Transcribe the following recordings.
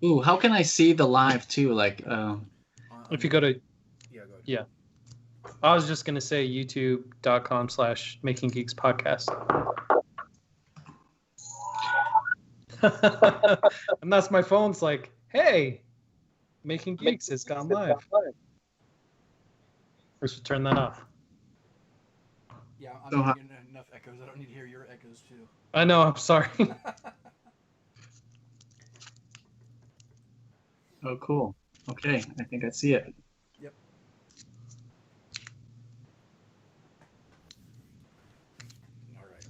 Ooh, how can I see the live too? Like, if you go to, yeah, go ahead. yeah. I was just going to say youtube.com/makinggeekspodcast. And that's my phone's like, hey, Making Geeks has gone live. We should turn that off. Yeah, I'm not getting enough echoes. I don't need to hear your echoes too. I know, I'm sorry. oh, cool. Okay, I think I see it. Yep. All right.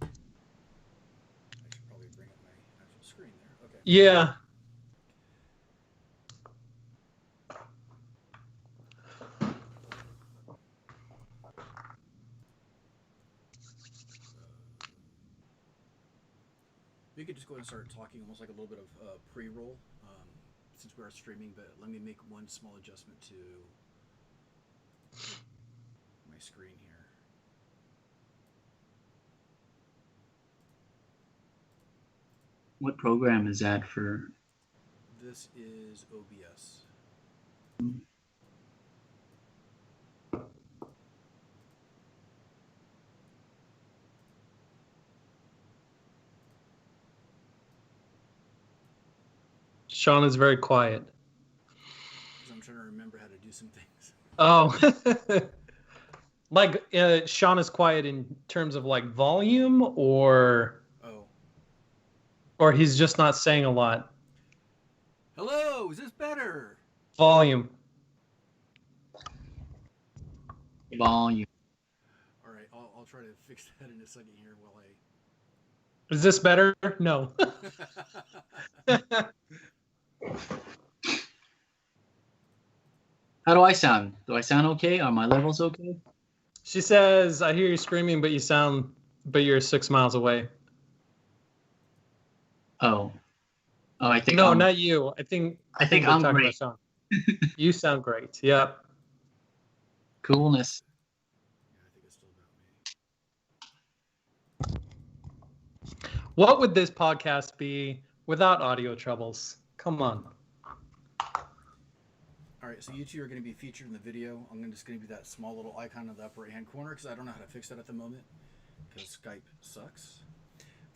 I should probably bring up my actual screen there. Okay. Yeah. We could just go ahead and start talking almost like a little bit of pre-roll since we are streaming, but let me make one small adjustment to my screen here. What program is that for? This is OBS. Sean is very quiet. Because I'm trying to remember how to do some things. Oh. Like, Sean is quiet in terms of like volume, or he's just not saying a lot? Hello, is this better? Volume. Volume. All right, I'll try to fix that in a second here while I... Is this better? No. How do I sound? Do I sound okay? Are my levels okay? She says, I hear you screaming, but you're 6 miles away. Oh, I think no, not you. I think I'm great. About Sean. You sound great. Yep. Coolness. Yeah, I think it's still about me. What would this podcast be without audio troubles? Come on. All right, so you two are going to be featured in the video. I'm just going to be that small little icon in the upper right-hand corner because I don't know how to fix that at the moment because Skype sucks.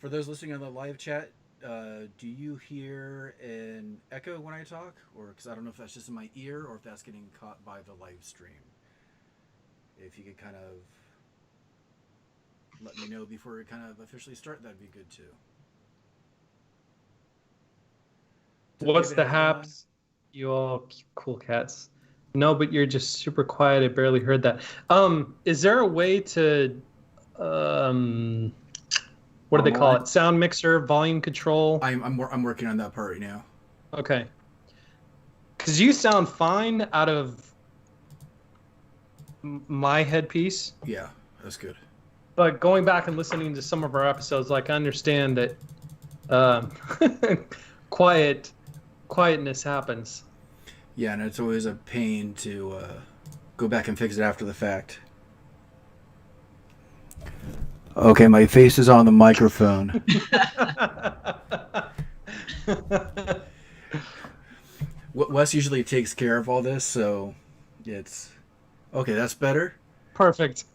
For those listening on the live chat, do you hear an echo when I talk? Or because I don't know if that's just in my ear or if that's getting caught by the live stream. If you could kind of let me know before we kind of officially start, that'd be good too. What's the haps? You all cool cats. No, but you're just super quiet. I barely heard that. Is there a way to, what do they call it? Sound mixer, volume control? I'm working on that part right now. Okay. Because you sound fine out of my headpiece. Yeah, that's good. But going back and listening to some of our episodes, like I understand that quietness happens. Yeah, and it's always a pain to go back and fix it after the fact. Okay, my face is on the microphone. Wes usually takes care of all this, so it's... Okay, that's better. Perfect.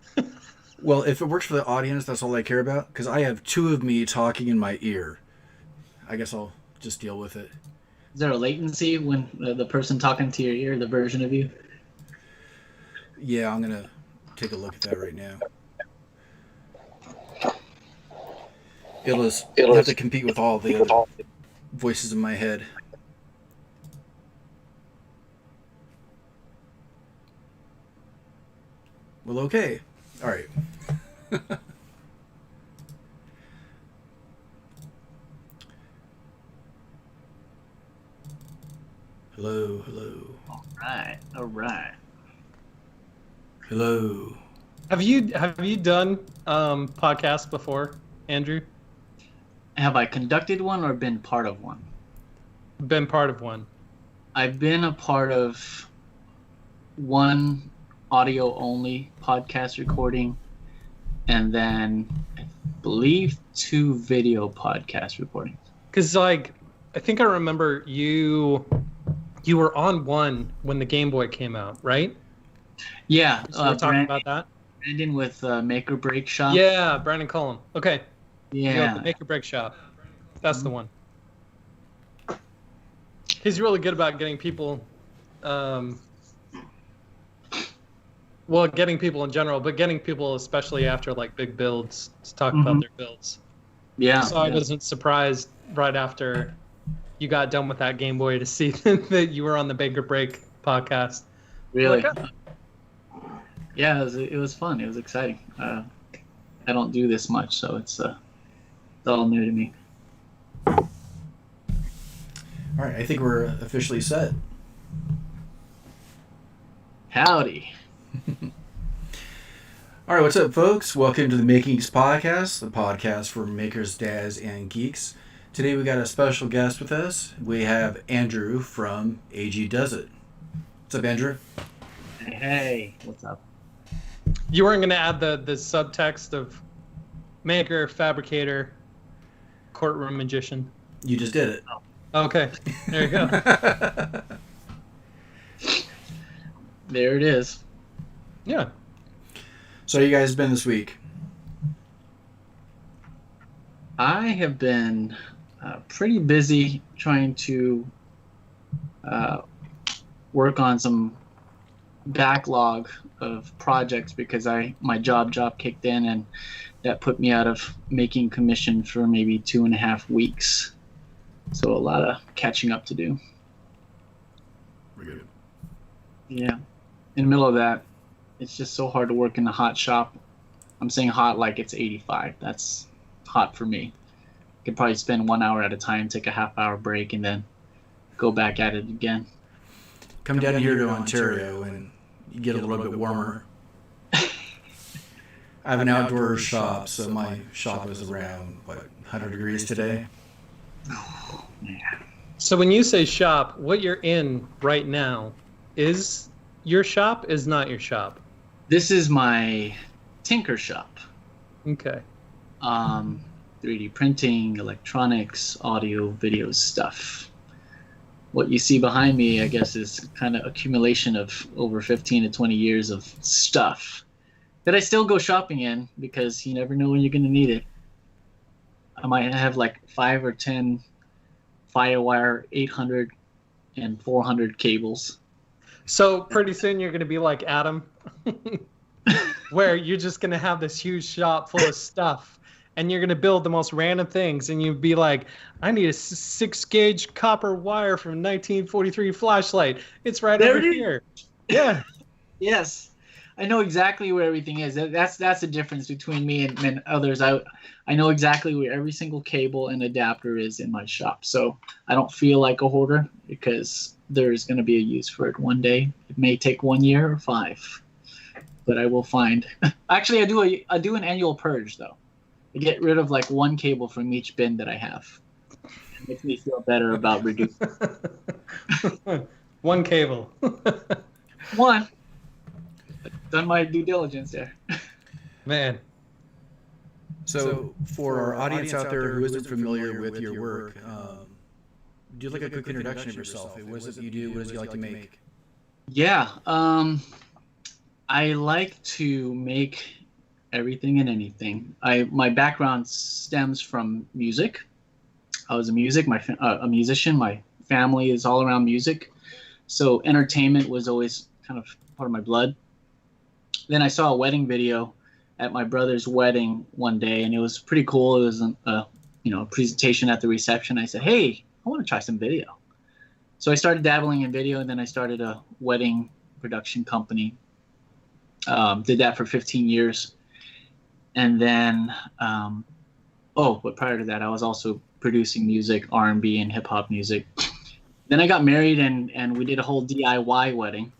Well, if it works for the audience, that's all I care about, because I have two of me talking in my ear. I guess I'll just deal with it. Is there a latency when the person talking to your ear, the version of you? Yeah, I'm going to take a look at that right now. It'll have to compete with all the other voices in my head. Well, okay. All right. Hello. All right. Hello. Have you done podcasts before, Andrew? Have I conducted one or been part of one? Been part of one. I've been a part of one audio-only podcast recording and then I believe 2 video podcast recordings. Because like, I think I remember you were on one when the Game Boy came out, right? Yeah, So we're talking about that. Brandon with Make or Break Shop. Yeah, Brandon Cullum. Okay. Yeah. The Make or Break Shop. That's the one. He's really good about getting people, getting people in general, but getting people especially after like big builds to talk about their builds. Yeah. So I wasn't surprised right after you got done with that Game Boy to see that you were on the Make or Break podcast. Really? Like, yeah, it was fun. It was exciting. I don't do this much, so it's all new to me. All right, I think we're officially set. Howdy. All right, what's up, folks? Welcome to the Making Geeks podcast, the podcast for makers, dads, and geeks. Today we got a special guest with us. We have Andrew from AGduzit. What's up, Andrew? Hey, what's up? you weren't going to add the subtext of maker, fabricator, courtroom magician. You just did it. Okay, there you go. There it is. Yeah. So you guys been this week? I have been pretty busy trying to work on some backlog of projects because my job kicked in, and that put me out of making commission for maybe 2.5 weeks. So a lot of catching up to do. Very good. Yeah. In the middle of that, it's just so hard to work in the hot shop. I'm saying hot like it's 85. That's hot for me. I could probably spend 1 hour at a time, take a half-hour break, and then go back at it again. Come down here to Ontario and you get a little bit warmer. I have an outdoor shop, so my shop is around, 100 degrees today? Oh, man. So when you say shop, what you're in right now is your shop, is not your shop? This is my tinker shop. Okay. 3D printing, electronics, audio, video stuff. What you see behind me, I guess, is kind of accumulation of over 15 to 20 years of stuff that I still go shopping in because you never know when you're going to need it. I might have like 5 or 10 Firewire 800 and 400 cables. So pretty soon you're going to be like Adam, where you're just going to have this huge shop full of stuff, and you're going to build the most random things, and you'd be like, I need a 6-gauge copper wire from 1943 flashlight. It's right There over it is. here. Yeah. Yes, I know exactly where everything is. That's the difference between me and others. I know exactly where every single cable and adapter is in my shop. So I don't feel like a hoarder because there's going to be a use for it one day. It may take 1 year or 5, but I will find. Actually, I do an annual purge though. I get rid of like 1 cable from each bin that I have. It makes me feel better about reducing. 1 cable. 1. Done my due diligence there. Man. So for our audience out there who isn't familiar with your work, do like a quick introduction of yourself. What is it you do? What does you like to make? Yeah, I like to make everything and anything. My background stems from music. I was a musician. My family is all around music, so entertainment was always kind of part of my blood. Then I saw a wedding video at my brother's wedding one day, and it was pretty cool. It was a presentation at the reception. I said, "Hey, I want to try some video." So I started dabbling in video, and then I started a wedding production company. Did that for 15 years. And then, but prior to that, I was also producing music, R&B and hip hop music. Then I got married, and we did a whole DIY wedding.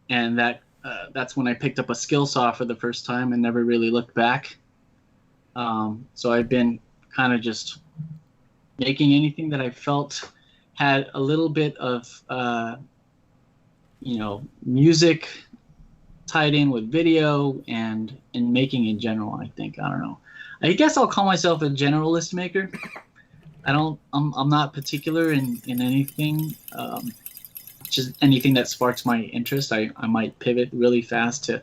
And that's when I picked up a skill saw for the first time and never really looked back. So I've been kind of just making anything that I felt had a little bit of, music tied in with video and in making in general. I think, I don't know. I guess I'll call myself a generalist maker. I'm not particular in anything. Just anything that sparks my interest. I might pivot really fast to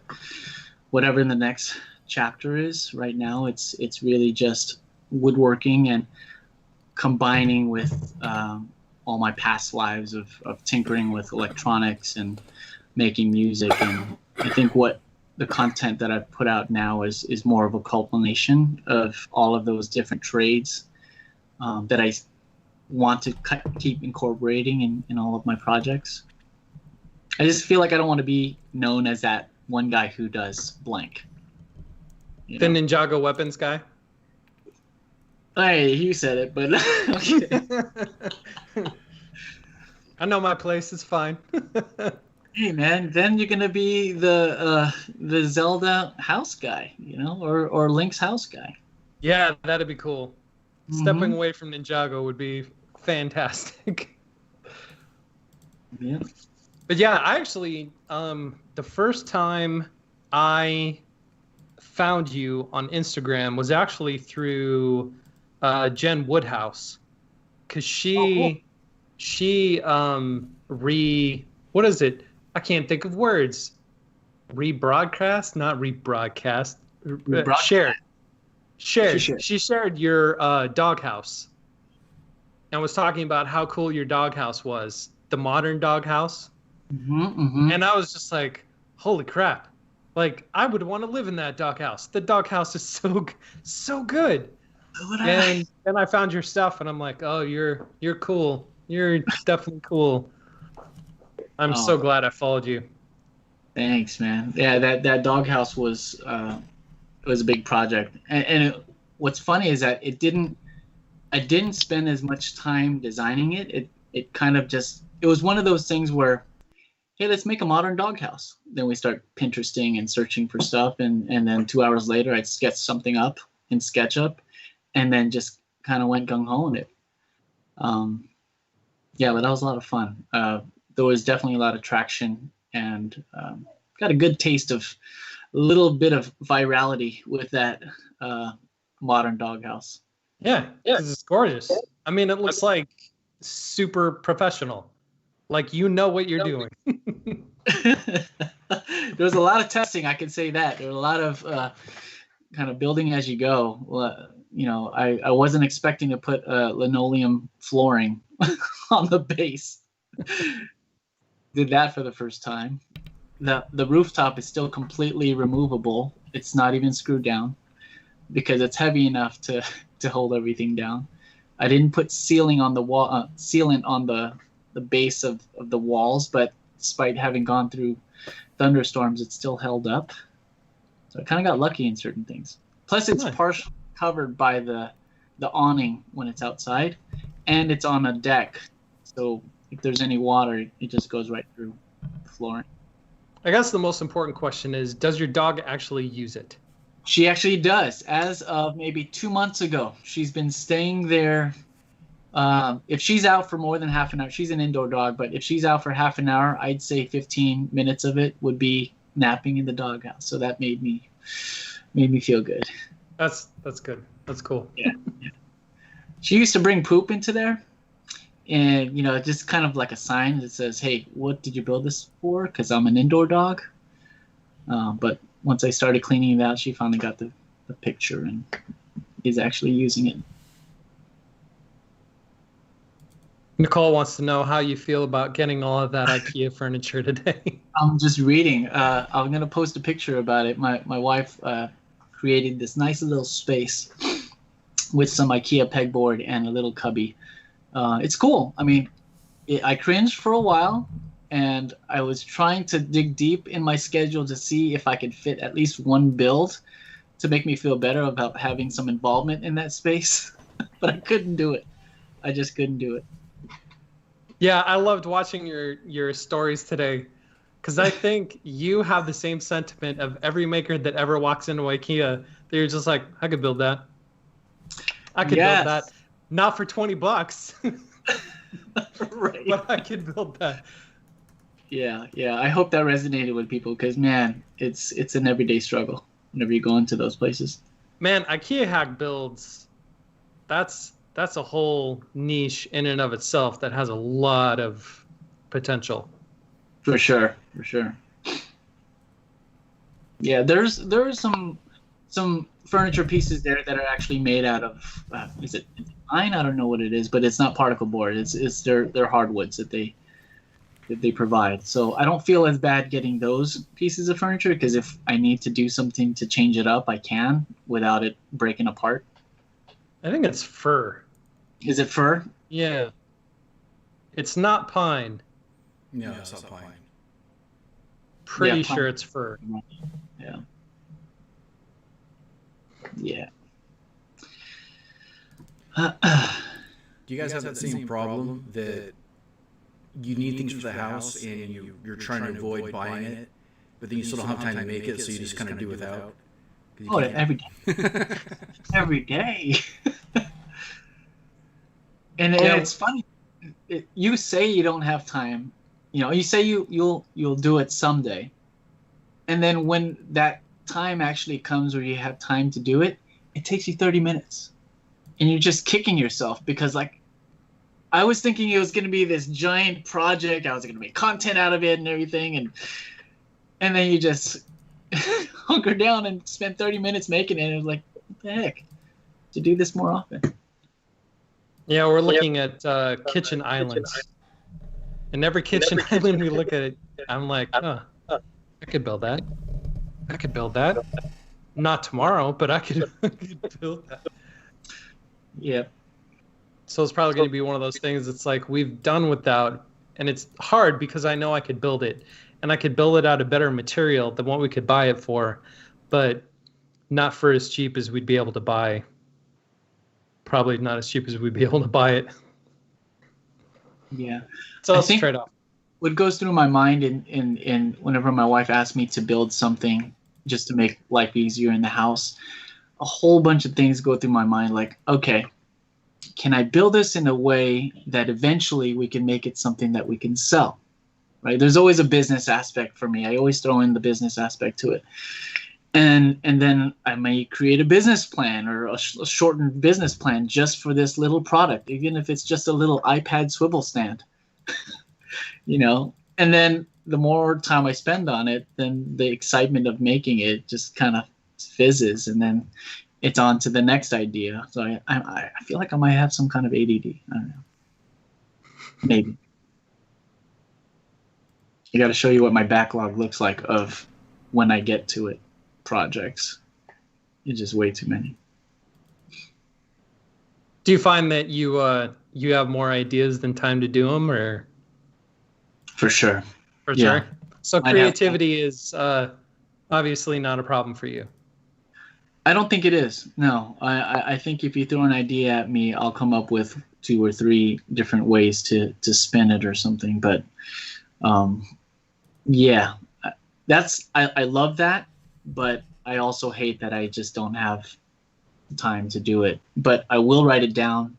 whatever the next chapter is. Right now, it's really just woodworking and combining with all my past lives of tinkering with electronics and making music. And I think what the content that I've put out now is more of a culmination of all of those different trades that I want to keep incorporating in all of my projects. I just feel like I don't want to be known as that one guy who does blank. The Ninjago weapons guy? Hey, you said it, but okay. I know my place. It's fine. Hey, man, then you're gonna be the Zelda house guy, or Link's house guy. Yeah, that'd be cool. Stepping away from Ninjago would be fantastic. Yeah. But yeah, I actually, the first time I found you on Instagram was actually through Jen Woodhouse, because she what is it? I can't think of words. Rebroadcast, not rebroadcast. Shared. She shared your doghouse and was talking about how cool your doghouse was, the modern doghouse. And I was just like, holy crap. Like, I would want to live in that doghouse. The doghouse is so good. And then I found your stuff and I'm like, oh, you're cool. You're definitely cool. I'm so glad I followed you. Thanks, man. Yeah, that doghouse was a big project. And what's funny is that I didn't spend as much time designing it. It kind of just, it was one of those things where, hey, let's make a modern doghouse. Then we start Pinteresting and searching for stuff. And then 2 hours later, I'd sketch something up in SketchUp and then just kind of went gung-ho in it. Yeah, but that was a lot of fun. There was definitely a lot of traction and got a good taste of a little bit of virality with that modern doghouse. Yeah, it's gorgeous. I mean, it looks like super professional. Like, you know what you're doing. There was a lot of testing, I can say that. There was a lot of kind of building as you go. I wasn't expecting to put linoleum flooring on the base. Did that for the first time. The rooftop is still completely removable. It's not even screwed down because it's heavy enough to hold everything down. I didn't put sealing on the wall, sealant on the base of the walls, but despite having gone through thunderstorms, it still held up. So I kind of got lucky in certain things. Plus, it's partially covered by the awning when it's outside, and it's on a deck. So if there's any water, it just goes right through the flooring. I guess the most important question is, does your dog actually use it? She actually does. As of maybe 2 months ago, she's been staying there. If she's out for more than half an hour, she's an indoor dog, but if she's out for half an hour, I'd say 15 minutes of it would be napping in the doghouse. So that made me feel good. That's good. That's cool. Yeah. She used to bring poop into there. And, just kind of like a sign that says, hey, what did you build this for? Because I'm an indoor dog. But once I started cleaning it out, she finally got the picture and is actually using it. Nicole wants to know how you feel about getting all of that IKEA furniture today. I'm just reading. I'm going to post a picture about it. My wife created this nice little space with some IKEA pegboard and a little cubby. It's cool. I mean, I cringed for a while, and I was trying to dig deep in my schedule to see if I could fit at least one build to make me feel better about having some involvement in that space. But I couldn't do it. I just couldn't do it. Yeah, I loved watching your stories today, because I think you have the same sentiment of every maker that ever walks into IKEA. They're just like, I could build that. I could build that. Not for $20, right. But I could build that. Yeah, yeah. I hope that resonated with people because, man, it's an everyday struggle whenever you go into those places. Man, IKEA hack builds, that's a whole niche in and of itself that has a lot of potential. For sure, for sure. Yeah, there's some furniture pieces there that are actually made out of is it pine? I don't know what it is, but it's not particle board. It's their hardwoods that they provide. So I don't feel as bad getting those pieces of furniture because if I need to do something to change it up, I can without it breaking apart. I think it's fir. Is it fur? Yeah. It's not pine. No, it's not pine. Pretty Yeah, sure pine. it's fir. Yeah. Yeah. Do you guys have that same problem that you need things for the house and you're trying to avoid buying it, but then you still don't have time to make it, so you just kind of do without? Oh, every day. Every day. and it's funny. You say you don't have time. You know, you say you'll do it someday. And then when that time actually comes where you have time to do it, it takes you 30 minutes. And you're just kicking yourself because, like, I was thinking it was going to be this giant project. I was going to make content out of it and everything. And then you just hunker down and spend 30 minutes making it. And it was like, what the heck? To do this more often. Yeah, we're looking at kitchen islands. And every kitchen island we look at it, I'm like, I could build that. I could build that. Not tomorrow, but I could build that. Yeah. So it's probably going to be one of those things that's like we've done without, and it's hard because I know I could build it, and I could build it out of better material than what we could buy it for, but not for as cheap as we'd be able to buy. Probably not as cheap as we'd be able to buy it. Yeah. So it's a trade-off. What goes through my mind in whenever my wife asks me to build something just to make life easier in the house, a whole bunch of things go through my mind like, okay, can I build this in a way that eventually we can make it something that we can sell, right? There's always a business aspect for me. I always throw in the business aspect to it. And then I may create a business plan or a shortened business plan just for this little product, even if it's just a little iPad swivel stand, you know? And then the more time I spend on it, then the excitement of making it just kind of fizzes, and then it's on to the next idea. So I feel like I might have some kind of ADD. I don't know. Maybe. I got to show you what my backlog looks like of when I get to it. Projects. It's just way too many. Do you find that you have more ideas than time to do them, or? For sure. For sure. So creativity is obviously not a problem for you. I don't think it is. No, I think if you throw an idea at me, I'll come up with 2 or 3 different ways to spin it or something. But yeah, I love that, but I also hate that I just don't have time to do it. But I will write it down.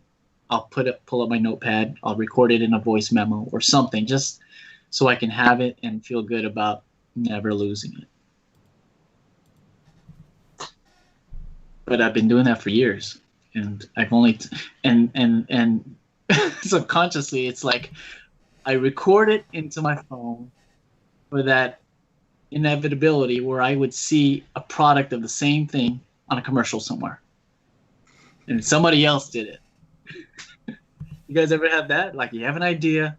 I'll pull up my notepad. I'll record it in a voice memo or something, just so I can have it and feel good about never losing it. But I've been doing that for years, and I've only and subconsciously it's like I record it into my phone for that inevitability where I would see a product of the same thing on a commercial somewhere, and somebody else did it. You guys ever have that? Like you have an idea,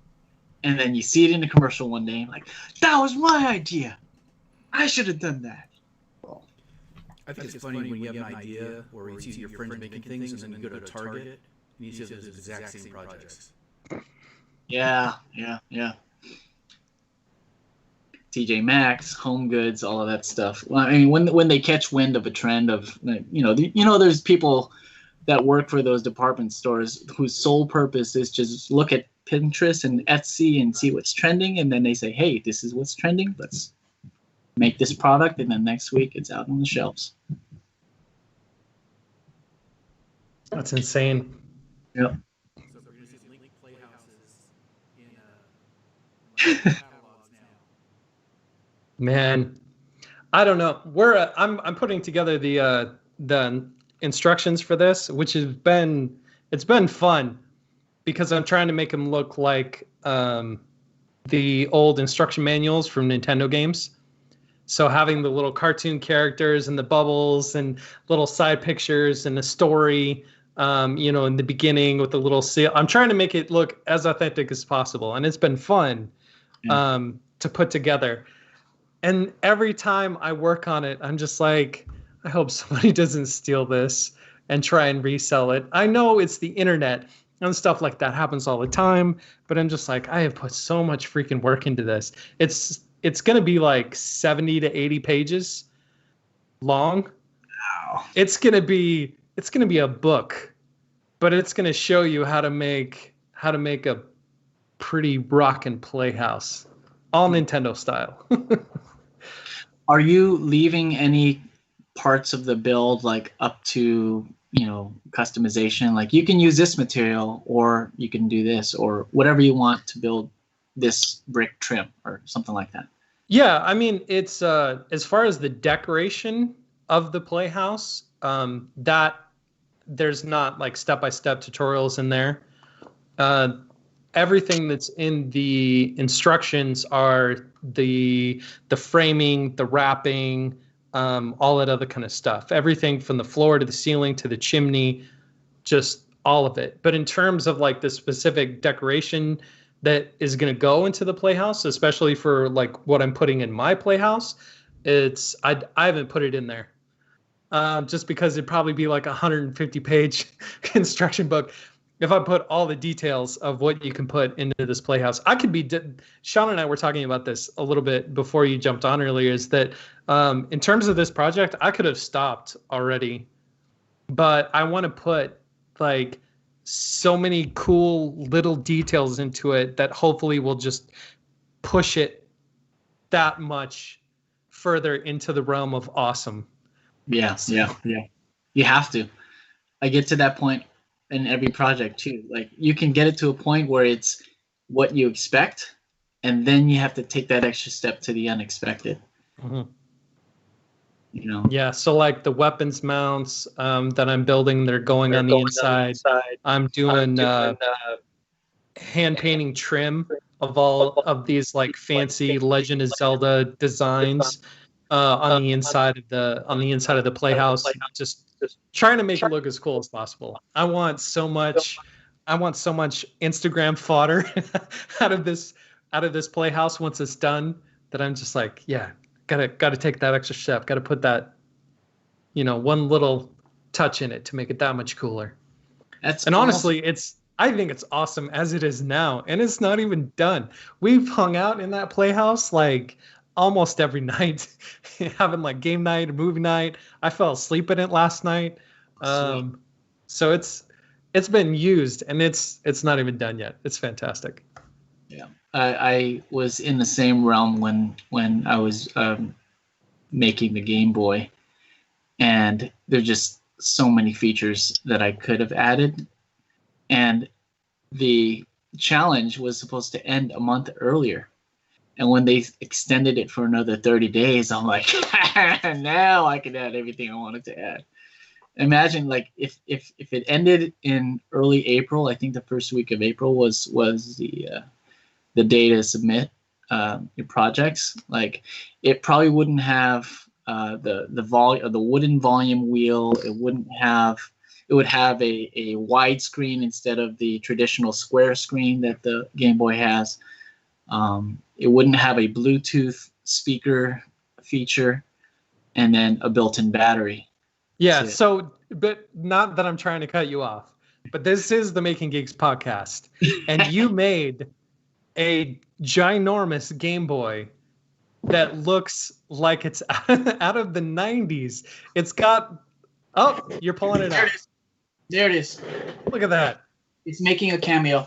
and then you see it in a commercial one day, and like, that was my idea. I should have done that. I think it's funny when you have an idea or you see your friends making things and then you go to Target and you see those exact same projects. Yeah. TJ Maxx, Home Goods, all of that stuff. Well, I mean, when they catch wind of a trend of, there's people that work for those department stores whose sole purpose is just look at Pinterest and Etsy and see what's trending, and then they say, hey, this is what's trending. Let's make this product, and then next week it's out on the shelves. That's insane. Yep. So we're going to see link playhouses in catalogs now. Man, I don't know. I'm putting together the instructions for this, which it's been fun because I'm trying to make them look like the old instruction manuals from Nintendo games. So having the little cartoon characters and the bubbles and little side pictures and the story, in the beginning with the little seal. I'm trying to make it look as authentic as possible, and it's been fun to put together. And every time I work on it, I'm just like, I hope somebody doesn't steal this and try and resell it. I know it's the internet and stuff like that happens all the time, but I'm just like, I have put so much freaking work into this. It's going to be like 70 to 80 pages long. Wow. It's going to be a book, but it's going to show you how to make a pretty rockin' playhouse, all Nintendo style. Are you leaving any parts of the build like up to, customization? Like you can use this material or you can do this or whatever you want to build this brick trim or something like that. Yeah, I mean, it's as far as the decoration of the playhouse, that there's not like step-by-step tutorials in there. Everything that's in the instructions are the framing, the wrapping, all that other kind of stuff. Everything from the floor to the ceiling to the chimney, just all of it. But in terms of like the specific decoration that is going to go into the playhouse, especially for like what I'm putting in my playhouse, I haven't put it in there. Just because it'd probably be like a 150-page instruction book if I put all the details of what you can put into this playhouse. Sean and I were talking about this a little bit before you jumped on earlier, is that in terms of this project, I could have stopped already, but I want to put like so many cool little details into it that hopefully will just push it that much further into the realm of awesome. Yeah. You have to. I get to that point in every project too. Like you can get it to a point where it's what you expect, and then you have to take that extra step to the unexpected. Mm-hmm. Yeah, so like the weapons mounts that I'm building, they're going on the inside. I'm doing hand painting trim of all of these like fancy Legend of Zelda designs on the inside of the playhouse. Just trying to make it look as cool as possible. I want so much Instagram fodder out of this playhouse once it's done that I'm just like, yeah, gotta take that extra step. Gotta put that, one little touch in it to make it that much cooler. Honestly, I think it's awesome as it is now, and it's not even done. We've hung out in that playhouse like almost every night, having like game night, movie night. I fell asleep in it last night. So it's been used, and it's not even done yet. It's fantastic. Yeah, I was in the same realm when I was making the Game Boy, and there's just so many features that I could have added, and the challenge was supposed to end a month earlier. And when they extended it for another 30 days, I'm like, now I can add everything I wanted to add. Imagine like if it ended in early April, I think the first week of April was the day to submit your projects. Like it probably wouldn't have the wooden volume wheel. It would have a wide screen instead of the traditional square screen that the Game Boy has. It wouldn't have a Bluetooth speaker feature, and then a built-in battery. Yeah, so, but not that I'm trying to cut you off, but this is the Making Geeks podcast, and you made a ginormous Game Boy that looks like it's out of the 90s. It's got, you're pulling it out. There it is. Look at that. It's making a cameo.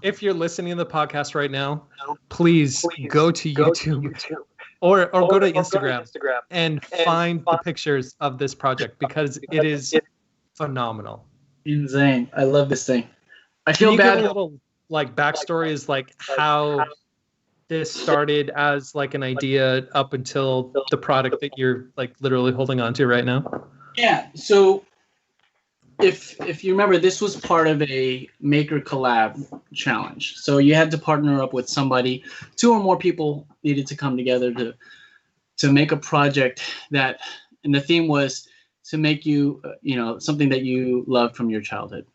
If you're listening to the podcast right now, please go to YouTube or go to Instagram and find the pictures of this project, because it is phenomenal. Insane. I love this thing. I feel bad. A little like backstory is like how this started as like an idea up until the product that you're like literally holding on to right now? Yeah. So if you remember, this was part of a maker collab challenge. So you had to partner up with somebody. 2 or more people needed to come together to make a project that, and the theme was to make you, something that you loved from your childhood.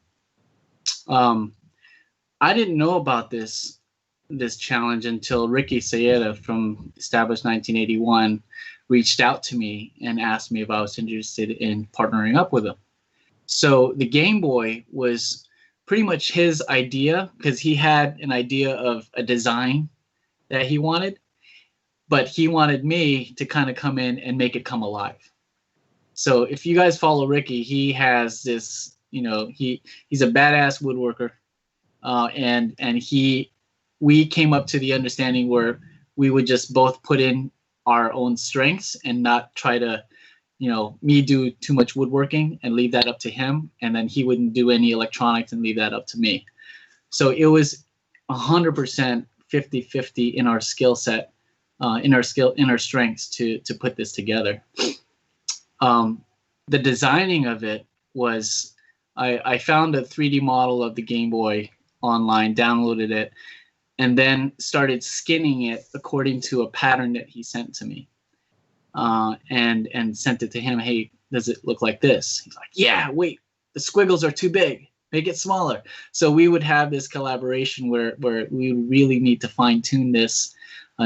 I didn't know about this challenge until Ricky Sayeda from Established 1981 reached out to me and asked me if I was interested in partnering up with him. So the Game Boy was pretty much his idea, because he had an idea of a design that he wanted, but he wanted me to kind of come in and make it come alive. So if you guys follow Ricky, he has this, he's a badass woodworker. And we came up to the understanding where we would just both put in our own strengths and not try to, me do too much woodworking and leave that up to him, and then he wouldn't do any electronics and leave that up to me. So it was 100% 50-50 in our skill set, in our strengths to put this together. The designing of it was, I found a 3D model of the Game Boy online, downloaded it, and then started skinning it according to a pattern that he sent to me, and sent it to him. Hey, does it look like this? He's like, yeah, wait, the squiggles are too big, make it smaller. So we would have this collaboration where we would really need to fine tune this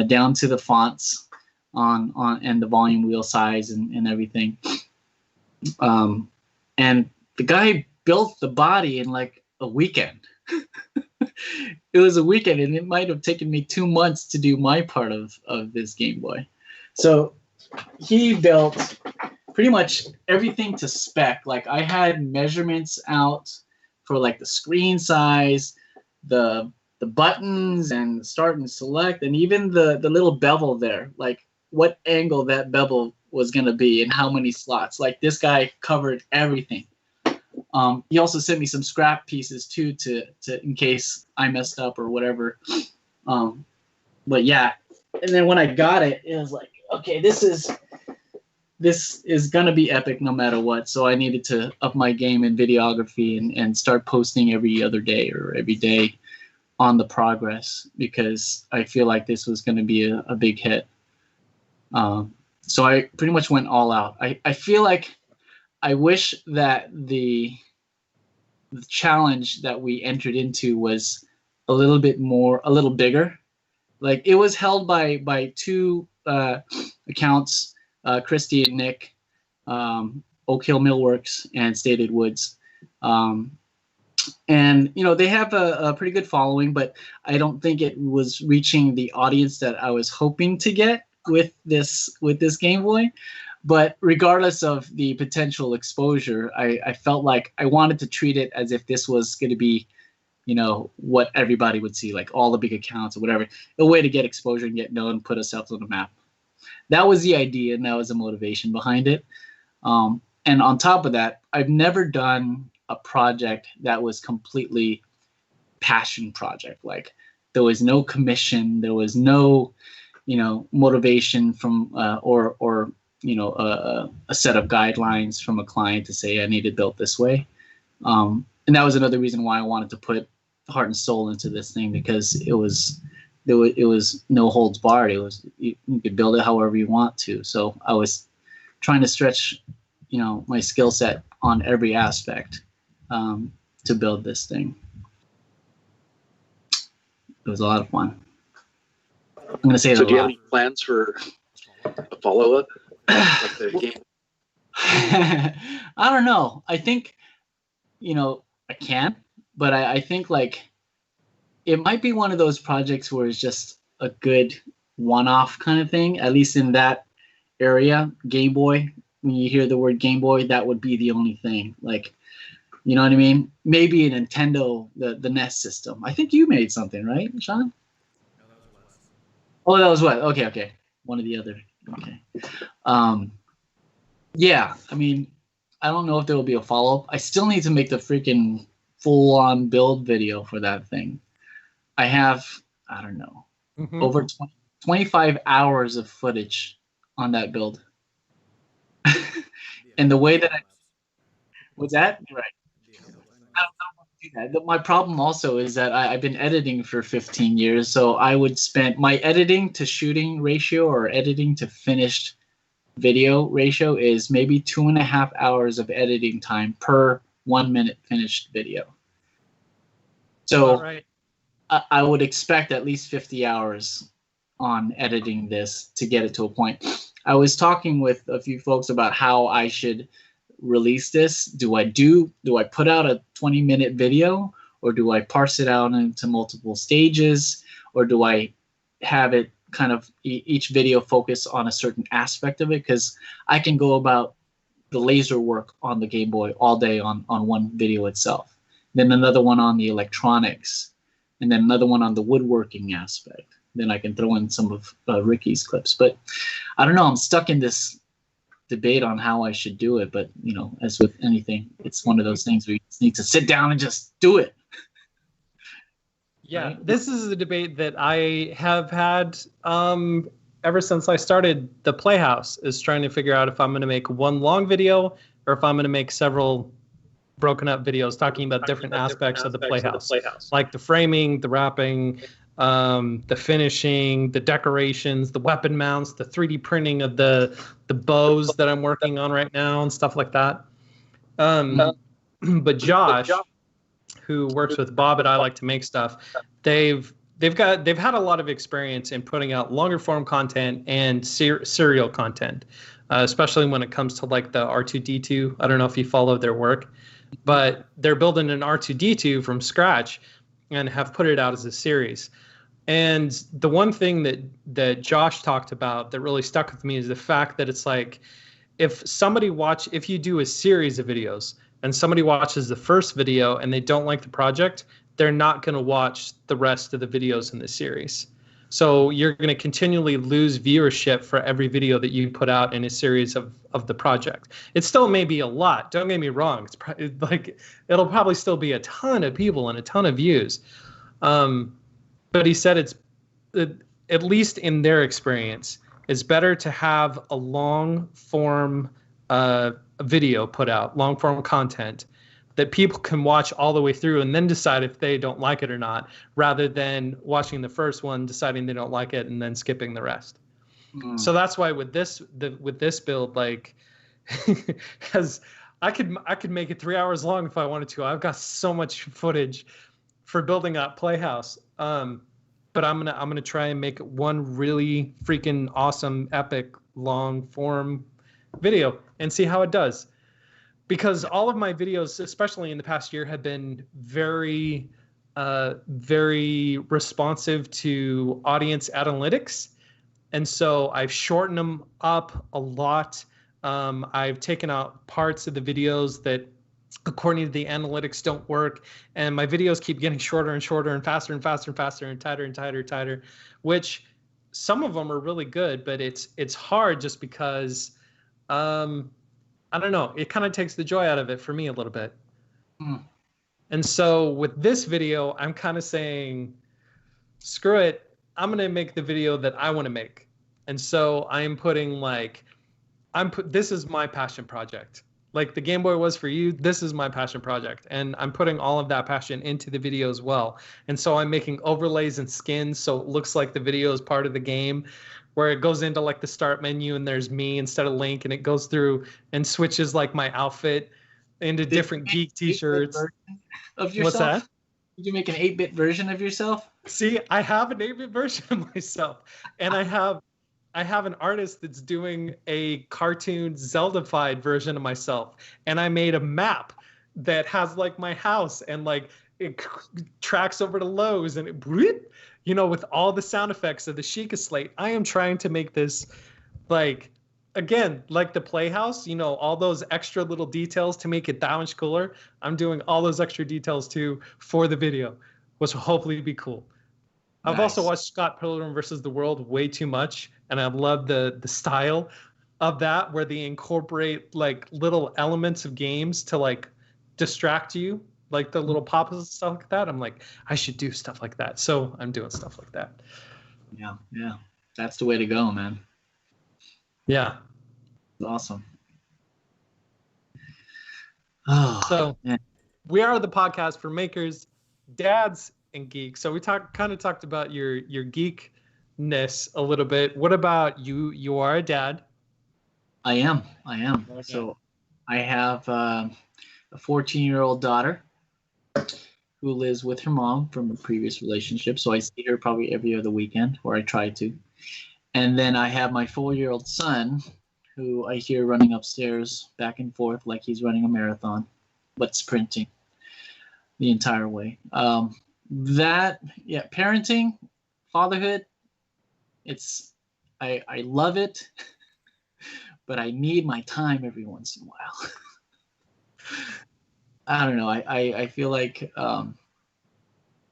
down to the fonts on and the volume wheel size and everything. And the guy built the body in like a weekend. It was a weekend, and it might have taken me 2 months to do my part of this Game Boy. So he built pretty much everything to spec. Like, I had measurements out for like the screen size, the buttons and start and select, and even the little bevel there, like what angle that bevel was going to be and how many slots. Like, this guy covered everything. He also sent me some scrap pieces too, to in case I messed up or whatever. But yeah, and then when I got it, it was like, okay, this is gonna be epic no matter what. So I needed to up my game in videography and start posting every other day or every day on the progress, because I feel like this was gonna be a big hit. So I pretty much went all out. I feel like I wish that the challenge that we entered into was a little bigger. Like, it was held by 2 accounts, Christy and Nick, Oak Hill Millworks and Stated Woods. And, they have a pretty good following, but I don't think it was reaching the audience that I was hoping to get with this Game Boy. But regardless of the potential exposure, I felt like I wanted to treat it as if this was going to be, what everybody would see, like all the big accounts or whatever, a way to get exposure and get known, put ourselves on the map. That was the idea, and that was the motivation behind it. And on top of that, I've never done a project that was completely passion project. Like, there was no commission, there was no, motivation from or a set of guidelines from a client to say I need it built this way. And that was another reason why I wanted to put heart and soul into this thing, because it was no holds barred. It was, you could build it however you want to. So I was trying to stretch, my skill set on every aspect to build this thing. It was a lot of fun. I'm going to say so do you have any plans for a follow-up? Like the game? I don't know. I think, I can, but I think like it might be one of those projects where it's just a good one-off kind of thing, at least in that area. Game Boy, when you hear the word Game Boy, that would be the only thing. Like, you know what I mean? Maybe a Nintendo, the NES system. I think you made something, right, Sean? Oh, that was what? Okay. One or the other. Okay. Yeah, I mean, I don't know if there will be a follow-up. I still need to make the freaking full-on build video for that thing. I don't know, over 25 hours of footage on that build. And the way that was that right? I don't want to do that. My problem also is that I've been editing for 15 years, so I would spend my editing to shooting ratio or editing to finished video ratio is maybe 2.5 hours of editing time per 1 minute finished video. So right. I would expect at least 50 hours on editing this to get it to a point. I was talking with a few folks about how I should release this. Do I put out a 20-minute video, or do I parse it out into multiple stages, or do I have it kind of each video focus on a certain aspect of it? Because I can go about the laser work on the Game Boy all day on one video itself, then another one on the electronics, and then another one on the woodworking aspect. Then I can throw in some of Ricky's clips. But I don't know, I'm stuck in this debate on how I should do it. But, you know, as with anything, it's one of those things where you just need to sit down and just do it. Yeah, Right? this is a debate that I have had ever since I started the Playhouse, is trying to figure out if I'm going to make one long video or if I'm going to make several broken up videos talking about different aspects of the Playhouse, like the framing, the wrapping, the finishing, the decorations, the weapon mounts, the 3D printing of the bows that I'm working on right now and stuff like that. But Josh, who works with Bob at I Like to Make Stuff, they've had a lot of experience in putting out longer form content and serial content, especially when it comes to like the R2D2. I don't know if you follow their work, but they're building an R2D2 from scratch and have put it out as a series. And the one thing that Josh talked about that really stuck with me is the fact that it's like, if you do a series of videos and somebody watches the first video and they don't like the project, they're not going to watch the rest of the videos in the series. So you're going to continually lose viewership for every video that you put out in a series of the project. It still may be a lot. Don't get me wrong. It's like it'll probably still be a ton of people and a ton of views. But he said at least in their experience, it's better to have a long form video put out, long form content that people can watch all the way through and then decide if they don't like it or not, rather than watching the first one, deciding they don't like it, and then skipping the rest. So that's why with this build, like, because I could make it 3 hours long if I wanted to. I've got so much footage for building up Playhouse. But I'm gonna try and make one really freaking awesome, epic, long form video and see how it does. Because all of my videos, especially in the past year, have been very, very responsive to audience analytics. And so I've shortened them up a lot. I've taken out parts of the videos that, according to the analytics, don't work. And my videos keep getting shorter and shorter and faster and faster and faster and tighter and tighter and tighter, which some of them are really good, but it's hard just because I don't know. It kind of takes the joy out of it for me a little bit. And so with this video, I'm kind of saying, screw it. I'm going to make the video that I want to make. And so I'm putting this is my passion project. Like the Game Boy was for you, this is my passion project. And I'm putting all of that passion into the video as well. And so I'm making overlays and skins so it looks like the video is part of the game, where it goes into like the start menu and there's me instead of Link, and it goes through and switches like my outfit into different Geek t-shirts. Of yourself? What's that? Did you make an 8-bit version of yourself? See, I have an 8-bit version of myself, and I have an artist that's doing a cartoon Zelda-fied version of myself, and I made a map that has like my house, and like it tracks over to Lowe's, and it, you know, with all the sound effects of the Sheikah Slate. I am trying to make this, like, again, like the Playhouse, you know, all those extra little details to make it that much cooler. I'm doing all those extra details too for the video, which will hopefully be cool. I've also watched Scott Pilgrim versus the World way too much, and I love the style of that, where they incorporate like little elements of games to like distract you, like the little pop-ups and stuff like that. I'm like, I should do stuff like that. So I'm doing stuff like that. Yeah. That's the way to go, man. Yeah. It's awesome. Oh, So man. we are the podcast for makers, dads, and geeks. So we kind of talked about your geekness a little bit. What about you? You are a dad. I am. Okay. So I have a 14-year-old daughter who lives with her mom from a previous relationship. So I see her probably every other weekend, or I try to. And then I have my 4-year-old son, who I hear running upstairs back and forth like he's running a marathon, but sprinting the entire way. Parenting, fatherhood, I love it, but I need my time every once in a while. I don't know. I feel like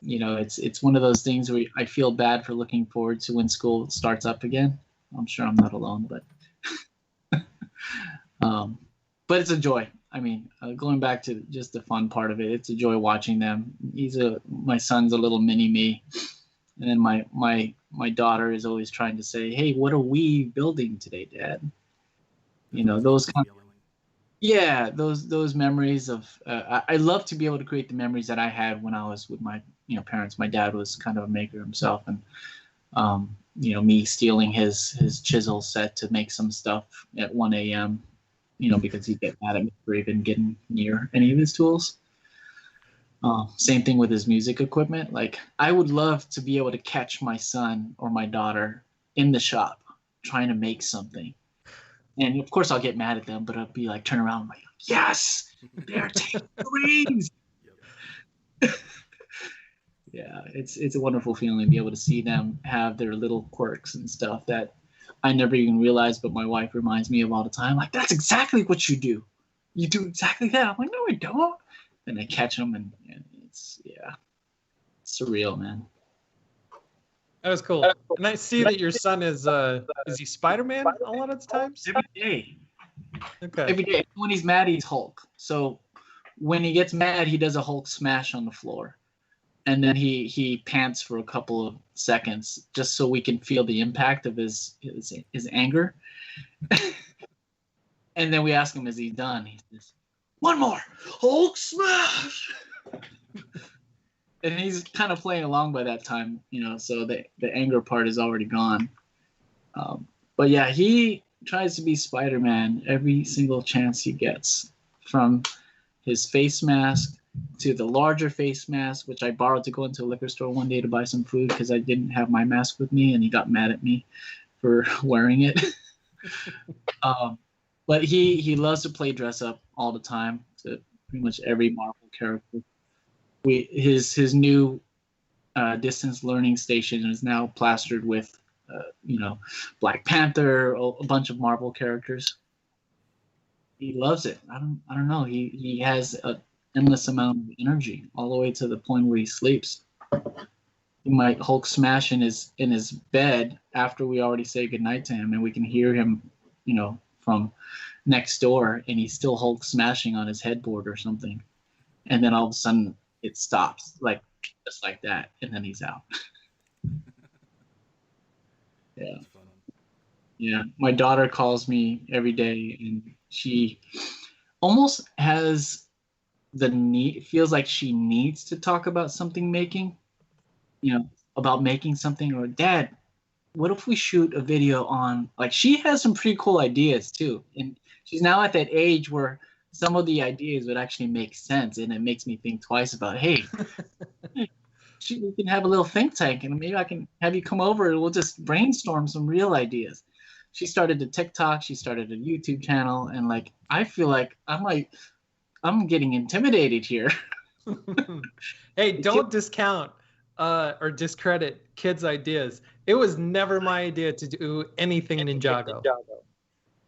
it's one of those things where I feel bad for looking forward to when school starts up again. I'm sure I'm not alone, but but it's a joy. I mean, going back to just the fun part of it, it's a joy watching them. My son's a little mini me, and then my daughter is always trying to say, "Hey, what are we building today, Dad?" You know, those kind. Yeah, those memories of I love to be able to create the memories that I had when I was with my parents. My dad was kind of a maker himself, and me stealing his chisel set to make some stuff at 1 a.m. Because he'd get mad at me for even getting near any of his tools. Same thing with his music equipment. Like, I would love to be able to catch my son or my daughter in the shop trying to make something. And of course I'll get mad at them, but I'll be like, turn around, I'm like, yes, they're taking rings. Yeah, it's a wonderful feeling to be able to see them have their little quirks and stuff that I never even realized, but my wife reminds me of all the time. Like, that's exactly what you do. You do exactly that. I'm like, no, I don't. And I catch them, and it's surreal, man. That was cool. And I see that your son is he Spider-Man a lot of the times? Every day. Okay. Every day. When he's mad, he's Hulk. So when he gets mad, he does a Hulk smash on the floor. And then he pants for a couple of seconds just so we can feel the impact of his anger. And then we ask him, is he done? He says, one more Hulk smash. And he's kind of playing along by that time, so the anger part is already gone. But yeah, he tries to be Spider-Man every single chance he gets, from his face mask to the larger face mask, which I borrowed to go into a liquor store one day to buy some food because I didn't have my mask with me, and he got mad at me for wearing it. But he loves to play dress up all the time to pretty much every Marvel character. His new distance learning station is now plastered with Black Panther, a bunch of Marvel characters. He loves it. I don't know. He has an endless amount of energy all the way to the point where he sleeps. He might Hulk smash in his bed after we already say goodnight to him, and we can hear him, from next door, and he's still Hulk smashing on his headboard or something. And then all of a sudden it stops, like just like that, and then he's out. Yeah. Yeah. My daughter calls me every day, and she almost has feels like she needs to talk about something making, about making something, or Dad, what if we shoot a video on, like, she has some pretty cool ideas too. And she's now at that age where some of the ideas would actually make sense, and it makes me think twice about, hey, we can have a little think tank, and maybe I can have you come over and we'll just brainstorm some real ideas. She started a TikTok, she started a YouTube channel, and like, I feel like I'm getting intimidated here. Hey, don't discount or discredit kids' ideas. It was never my idea to do anything Ninjago.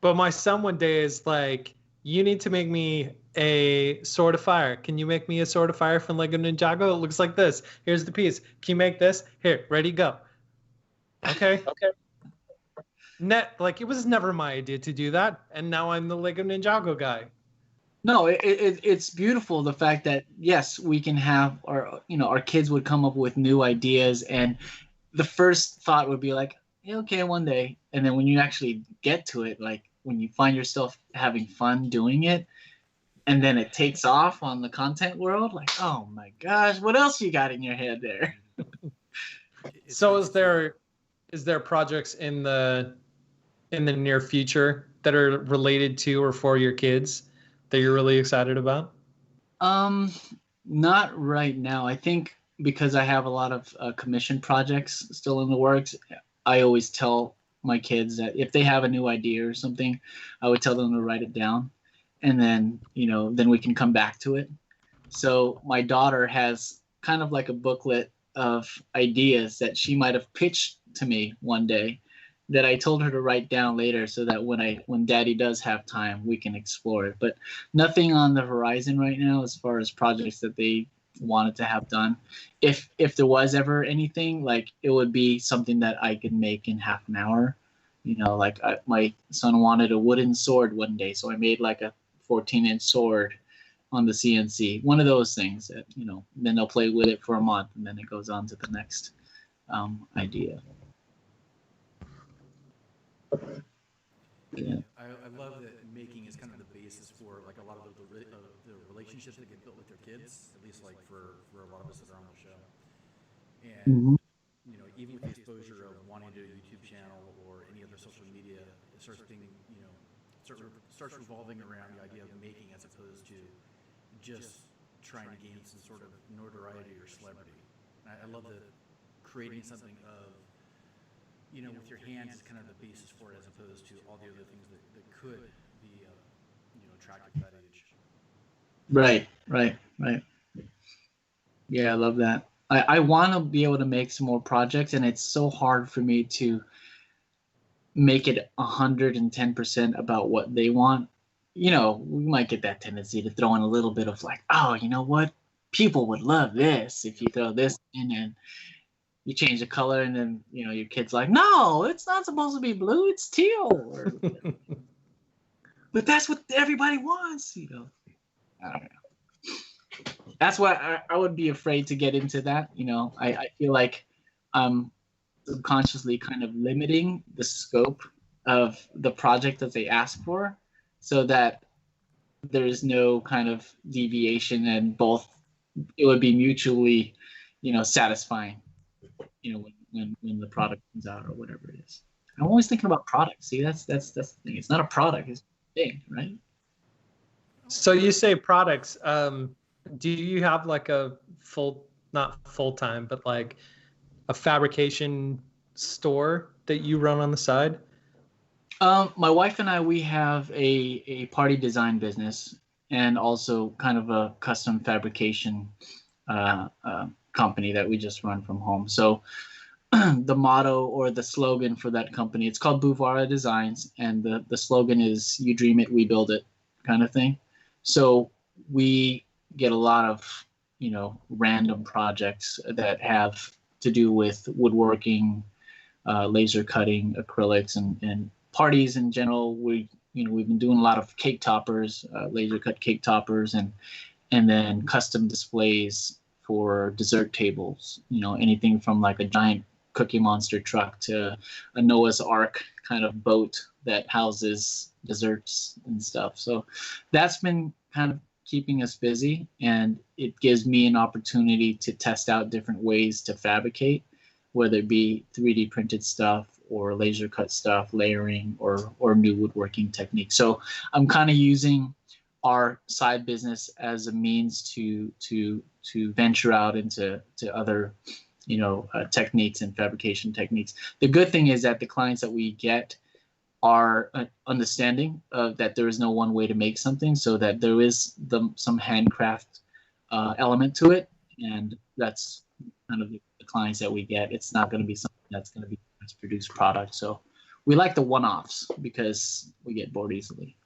But my son one day is like, you need to make me a sword of fire. Can you make me a sword of fire from Lego Ninjago? It looks like this. Here's the piece. Can you make this? Here, ready, go. Okay. It was never my idea to do that, and now I'm the Lego Ninjago guy. No, it's beautiful, the fact that yes, we can have our kids would come up with new ideas, and the first thought would be like, yeah, okay, one day. And then when you actually get to it, like when you find yourself having fun doing it, and then it takes off on the content world, like, oh my gosh, what else you got in your head there? So is there projects in the near future that are related to or for your kids that you're really excited about? Not right now. I think because I have a lot of commission projects still in the works, I always tell my kids that if they have a new idea or something, I would tell them to write it down, and then then we can come back to it. So my daughter has kind of like a booklet of ideas that she might have pitched to me one day that I told her to write down later, so that when Daddy does have time, we can explore it. But nothing on the horizon right now as far as projects that they wanted to have done. If there was ever anything, like, it would be something that I could make in half an hour. Like my son wanted a wooden sword one day, so I made like a 14-inch sword on the CNC. One of those things that then they'll play with it for a month, and then it goes on to the next idea. Yeah. I love that making is kind of the basis for like a lot of the relationships that get built with their kids, at least like for a lot of us that are on the show. And even with the exposure of wanting to do a YouTube channel or any other social media, it starts being starts revolving around the idea of making as opposed to just trying to gain some sort of notoriety or celebrity. And I love the creating something of with your hands is kind of the basis for it, as opposed to all the other things that could be, attractive at that age. Right. Yeah, I love that. I want to be able to make some more projects, and it's so hard for me to make it 110% about what they want. We might get that tendency to throw in a little bit of like, oh, you know what? People would love this if you throw this in, and you change the color, and then your kid's like, no, it's not supposed to be blue, it's teal. But that's what everybody wants. I don't know. That's why I would be afraid to get into that. I feel like I'm subconsciously kind of limiting the scope of the project that they ask for, so that there is no kind of deviation, and both it would be mutually satisfying when the product comes out or whatever it is. I'm always thinking about products. See, that's the thing. It's not a product, it's a thing, right? So you say products. Do you have like a not full-time, but like a fabrication store that you run on the side? My wife and I, we have a party design business, and also kind of a custom fabrication company that we just run from home. So the motto or the slogan for that company, it's called Bouvara Designs, and the slogan is "You dream it, we build it," kind of thing. So we get a lot of random projects that have to do with woodworking, laser cutting, acrylics, and parties in general. We've been doing a lot of cake toppers, laser cut cake toppers, and then custom displays for dessert tables. Anything from like a giant Cookie Monster truck to a Noah's Ark kind of boat that houses desserts and stuff. So that's been kind of keeping us busy, and it gives me an opportunity to test out different ways to fabricate, whether it be 3D printed stuff or laser cut stuff, layering, or new woodworking techniques. So I'm kind of using our side business as a means to venture out into other techniques and fabrication techniques. The good thing is that the clients that we get are understanding of that there is no one way to make something, so that there is some handcraft element to it, and that's kind of the clients that we get. It's not going to be something that's going to be mass-produced product. So we like the one-offs because we get bored easily.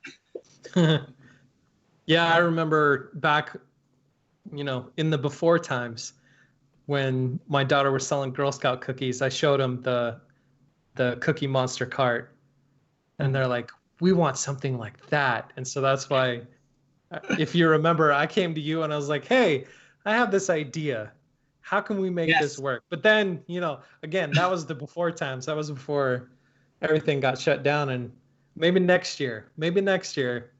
Yeah, I remember back, in the before times when my daughter was selling Girl Scout cookies, I showed them the Cookie Monster cart, and they're like, we want something like that. And so that's why, if you remember, I came to you and I was like, hey, I have this idea. how can we make this work? But then, you know, again, that was the before times. That was before everything got shut down. And maybe next year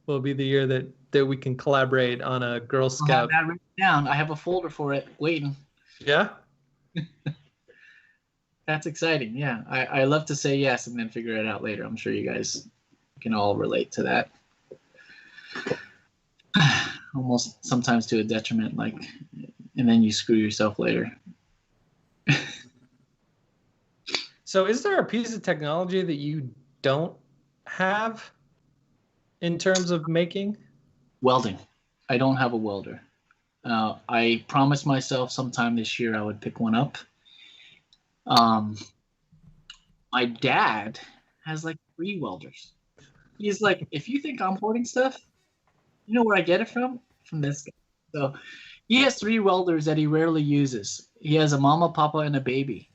will be the year that we can collaborate on a Girl I'll have Scout. that written down. I have a folder for it waiting. Yeah. That's exciting. Yeah, I love to say yes and then figure it out later. I'm sure you guys can all relate to that. Almost sometimes to a detriment, like, and then you screw yourself later. So is there a piece of technology that you don't have in terms of making? Welding. I don't have a welder. I promised myself sometime this year I would pick one up. My dad has like 3 welders. He's like, if you think I'm hoarding stuff, you know where I get it from? From this guy. So he has 3 welders that he rarely uses. He has a mama, papa, and a baby.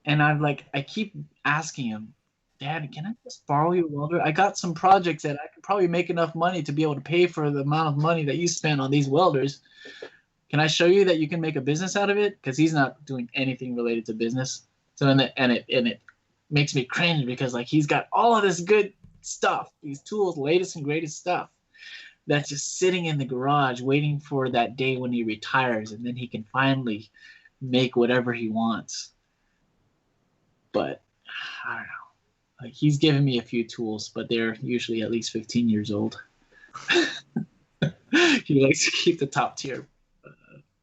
And I keep asking him, Dad, can I just borrow your welder? I got some projects that I could probably make enough money to be able to pay for the amount of money that you spend on these welders. Can I show you that you can make a business out of it? Because he's not doing anything related to business. So it makes me cringe because like he's got all of this good stuff, these tools, latest and greatest stuff, that's just sitting in the garage waiting for that day when he retires, and then he can finally make whatever he wants. But I don't know. Like he's given me a few tools, but they're usually at least 15 years old. He likes to keep the top tier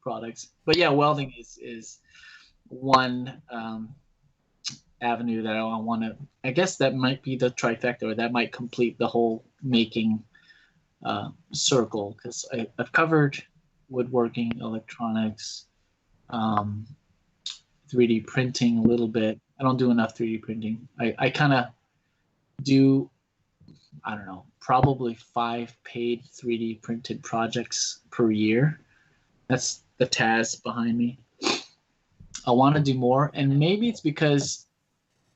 products. But yeah, welding is one avenue that I want to. I guess that might be the trifecta, or that might complete the whole making circle, because I've covered woodworking, electronics, 3D printing a little bit. I don't do enough 3D printing. I kind of do, I don't know, probably 5 paid 3D printed projects per year. That's the TAS behind me. I want to do more, and maybe it's because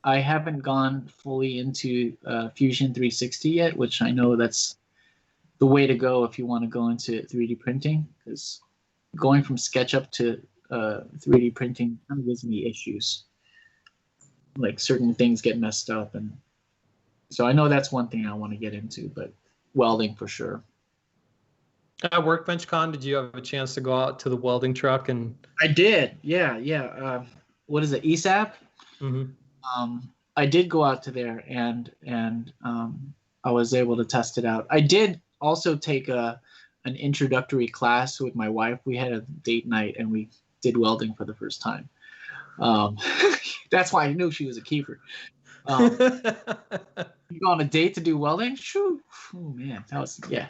I haven't gone fully into Fusion 360 yet, which I know that's the way to go if you want to go into 3D printing, because going from SketchUp to 3D printing kind of gives me issues. Like certain things get messed up, and so I know that's one thing I want to get into, but welding for sure. At Workbench Con, did you have a chance to go out to the welding truck? And I did, yeah. What is it, ESAP? Mm-hmm. I did go out to there, and I was able to test it out. I did also take an introductory class with my wife. We had a date night, and we did welding for the first time. That's why I knew she was a keeper. You go on a date to do welding? Shoo. Oh man, that was, yeah.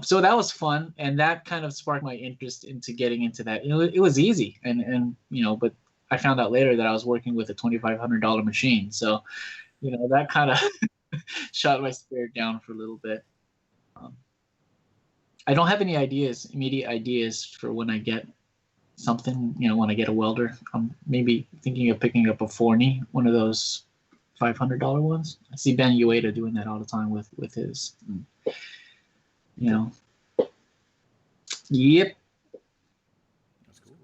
So that was fun, and that kind of sparked my interest into getting into that. You know, it was easy, and you know, but I found out later that I was working with a $2,500 machine, so you know that kind of shot my spirit down for a little bit. I don't have any immediate ideas for when I get something, you know, when I get a welder. I'm maybe thinking of picking up a Forney, one of those $500 ones. I see Ben Ueda doing that all the time with his, you know. Yep. That's cool.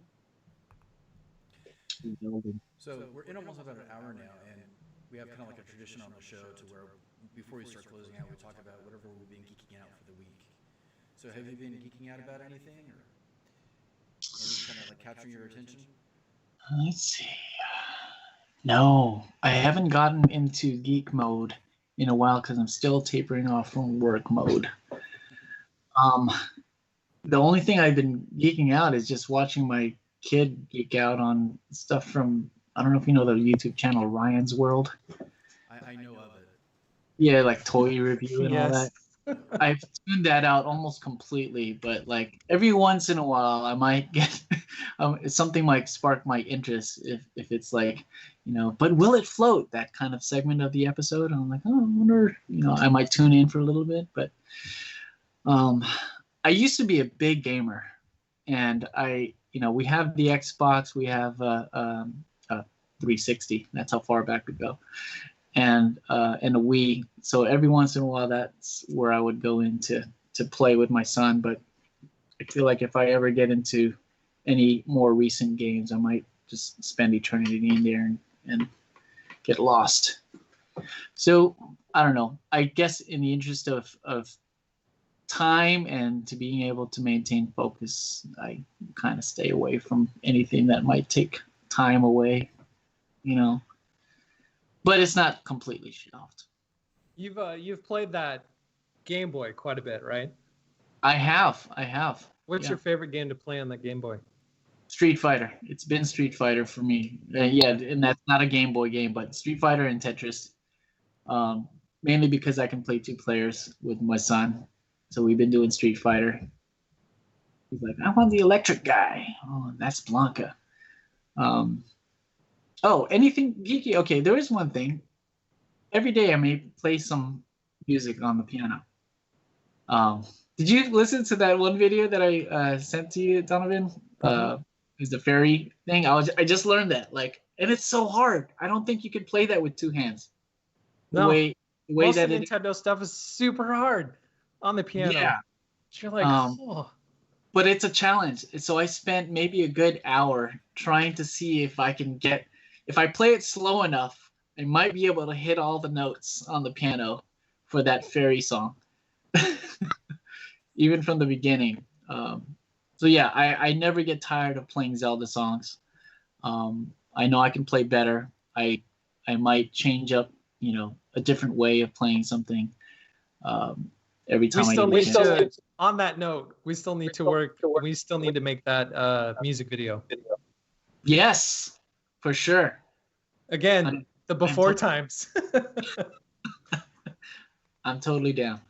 So we're in almost about an hour now, and we have kind of like a tradition on the show to where before we start closing out, we talk about whatever we've been geeking out for the week. So have you been geeking out about anything, or anything kind of like capturing your attention? Let's see. No, I haven't gotten into geek mode in a while because I'm still tapering off from work mode. The only thing I've been geeking out is just watching my kid geek out on stuff from, I don't know if you know the YouTube channel Ryan's World. I know of it. Yeah, like toy review and all Yes. that. I've tuned that out almost completely, but like every once in a while I might get something might spark my interest if it's like, you know, but will it float, that kind of segment of the episode? And I'm like, oh, I wonder, you know, I might tune in for a little bit. But I used to be a big gamer, and you know, we have the Xbox, we have a 360. That's how far back we go. And a Wii. So every once in a while, that's where I would go in to play with my son. But I feel like if I ever get into any more recent games. I might just spend eternity in there and get lost. So I don't know. I guess in the interest of time and to being able to maintain focus, I kind of stay away from anything that might take time away, you know. But it's not completely shelved. You've played that Game Boy quite a bit, right? I have. What's your favorite game to play on that Game Boy? Street Fighter. It's been Street Fighter for me. Yeah, and that's not a Game Boy game, but Street Fighter and Tetris. Mainly because I can play 2 players with my son. So we've been doing Street Fighter. He's like, I want the electric guy. Oh, that's Blanca. Anything geeky? Okay, there is one thing. Every day I may play some music on the piano. Did you listen to that one video that I sent to you, Donovan? Is the fairy thing? I just learned that, and it's so hard. I don't think you could play that with 2 hands. No. The way Most that of Nintendo stuff is super hard on the piano. Yeah. You're like, oh. But it's a challenge. So I spent maybe a good hour trying to see if I play it slow enough, I might be able to hit all the notes on the piano for that fairy song. Even from the beginning. So yeah, I never get tired of playing Zelda songs. I know I can play better. I might change up, a different way of playing something. Every time on that note, we still need to work. We still need to make that music video. Yes, for sure. Again, the before times. I'm totally down.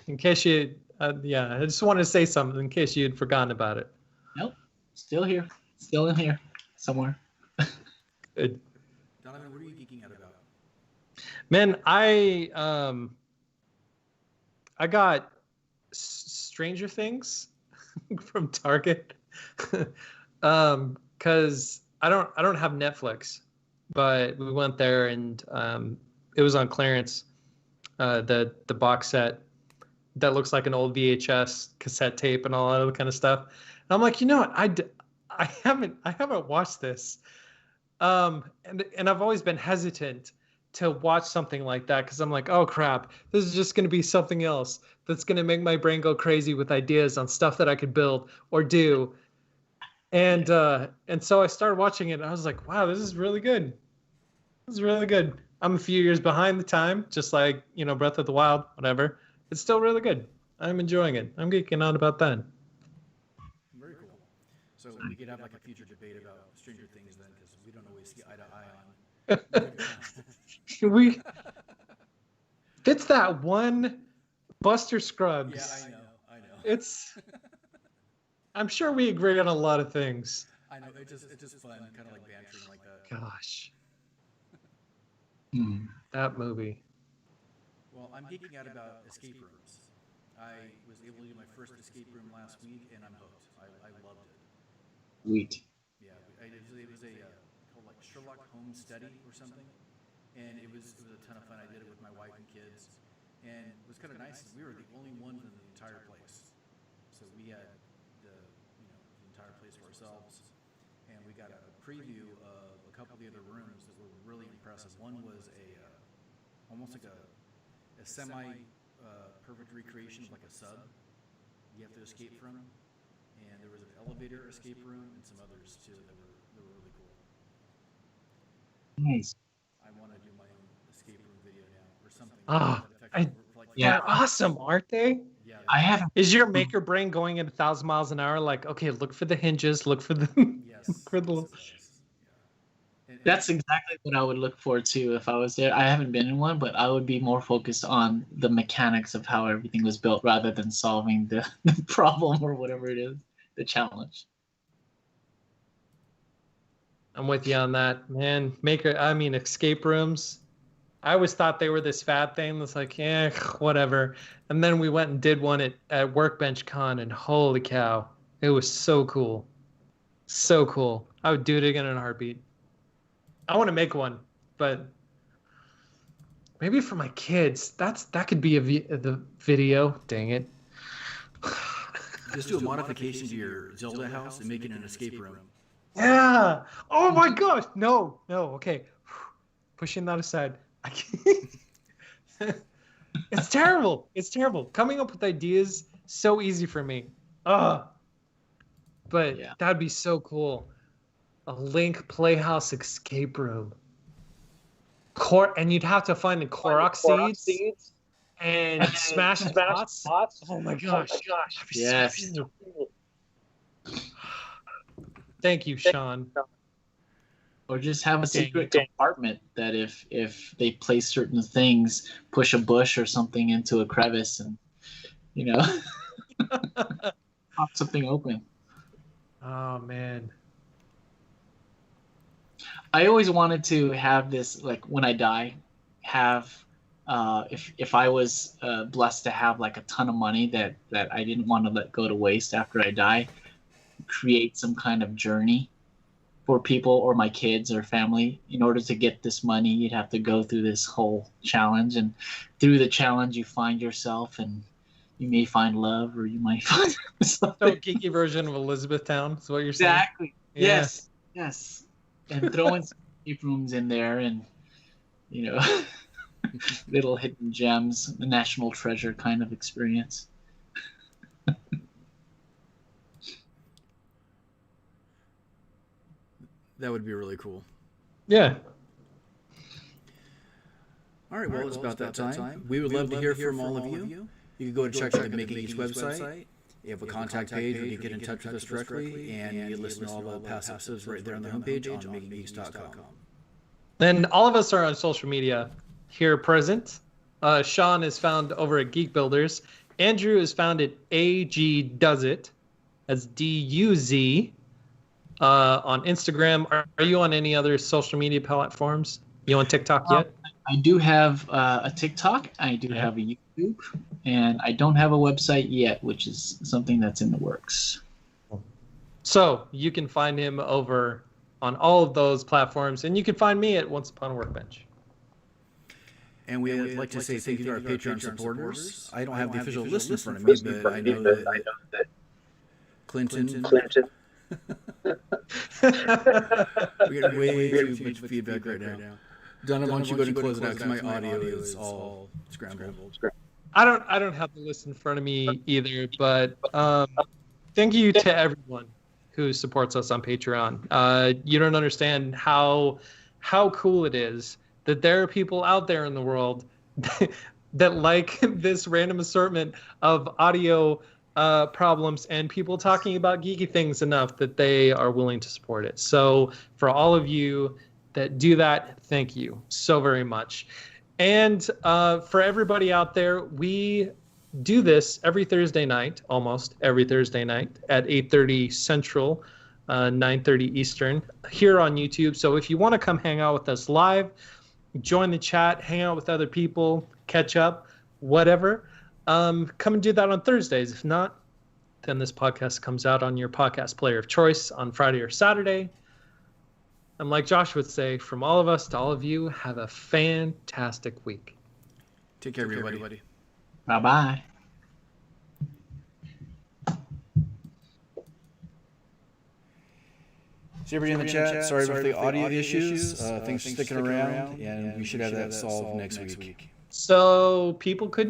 In case you, I just wanted to say something in case you had forgotten about it. Nope, still here, still in here somewhere. Good. Donovan, what are you geeking out about? Man, I got Stranger Things from Target because I don't have Netflix, but we went there and it was on clearance. The box set that looks like an old VHS cassette tape and all that other kind of stuff. And I'm like, you know what? I haven't watched this, and I've always been hesitant to watch something like that because I'm like, oh crap, this is just going to be something else that's going to make my brain go crazy with ideas on stuff that I could build or do. And so I started watching it and I was like, wow, this is really good. This is really good. I'm a few years behind the time, just like, Breath of the Wild, whatever. It's still really good. I'm enjoying it. I'm geeking out about that. Very cool. So we could have like a future debate about Stranger Things then, because we don't always see eye to eye on. It's that one Buster Scruggs. Yeah, I know. It's. I'm sure we agree on a lot of things. I know. It's just fun, kind of like bantering like that. Gosh. That movie. Well, I'm geeking out about escape rooms. I was able to do my first escape room last week, and I'm hooked. I loved it. Sweet. Yeah, it was a called like Sherlock Holmes study or something, and it was a ton of fun. I did it with my wife and kids, and it was kind of nice. We were the only ones in the entire place, so we had the entire place for ourselves, and we got a preview of a couple of the other rooms that were really impressive. One was almost like a semi perfect recreation of like a sub you have to escape from, and there was an elevator escape room and some others too that were really cool. Nice. I want to do my own escape room video now or something. They're awesome, aren't they? Yeah. I haven't. Is your maker brain going at 1,000 miles an hour? Like, okay, look for the hinges, look for the. Yes. For the. Yeah. That's exactly what I would look for too if I was there. I haven't been in one, but I would be more focused on the mechanics of how everything was built rather than solving the problem or whatever it is, the challenge. I'm with you on that, man. Escape rooms. I always thought they were this fad thing that's like, yeah, whatever. And then we went and did one at Workbench Con, and holy cow, it was so cool. So cool. I would do it again in a heartbeat. I want to make one, but maybe for my kids. That could be the video. Dang it. Just do a modification to your Zelda house and make it an escape room. Yeah. Oh my gosh. No. Okay. Pushing that aside. I can't. It's terrible. It's terrible. Coming up with ideas so easy for me. But Yeah. that'd be so cool. A Link Playhouse escape room. And you'd have to find the Korok seeds and smash pots. Oh my gosh. That'd be Yes. so cool. Thank you, Sean. Or just have a secret compartment that if they place certain things, push a bush or something into a crevice and, pop something open. Oh, man. I always wanted to have this, like when I die, have if I was blessed to have like a ton of money that I didn't want to let go to waste after I die, create some kind of journey for people or my kids or family. In order to get this money, you'd have to go through this whole challenge, and through the challenge you find yourself, and you may find love, or you might find something. So geeky version of Elizabethtown is what you're saying? Exactly. Yeah. Yes. And throw in some escape rooms in there, and little hidden gems, the national treasure kind of experience. That would be really cool. Yeah. All right, well, it's about that time. We would love to hear from all of you. You can go and check out the Making Geeks website. You have a contact page where you can get in touch with us directly, and you listen to all the past episodes right there on the homepage on makinggeeks.com. And all of us are on social media here present. Sean is found over at Geek Builders. Andrew is found at AGduzit. That's DUZ. On Instagram. Are you on any other social media platforms? You on TikTok yet? I do have a TikTok. I do have a YouTube. And I don't have a website yet, which is something that's in the works. So you can find him over on all of those platforms. And you can find me at Once Upon a Workbench. And we would like to say thank you to our Patreon supporters. I don't have the official list in front of me, but I know that Clinton. We get way too much feedback right now. Donna, why don't you go and close it out, because my audio is all scrambled. I don't have the list in front of me either, but thank you to everyone who supports us on Patreon. You don't understand how cool it is that there are people out there in the world that like this random assortment of audio problems and people talking about geeky things enough that they are willing to support it. So for all of you that do that, thank you so very much. And for everybody out there, we do this every Thursday night, almost every Thursday night at 8:30 Central, 9:30 Eastern here on YouTube. So if you want to come hang out with us live, join the chat, hang out with other people, catch up, whatever, come and do that on Thursdays. If not, then this podcast comes out on your podcast player of choice on Friday or Saturday. And like Josh would say, from all of us to all of you, have a fantastic week. Take care, everybody. Bye-bye. See everybody in the chat. Sorry about the audio issues. Thanks for sticking around, and we should have that solved next week. So people couldn't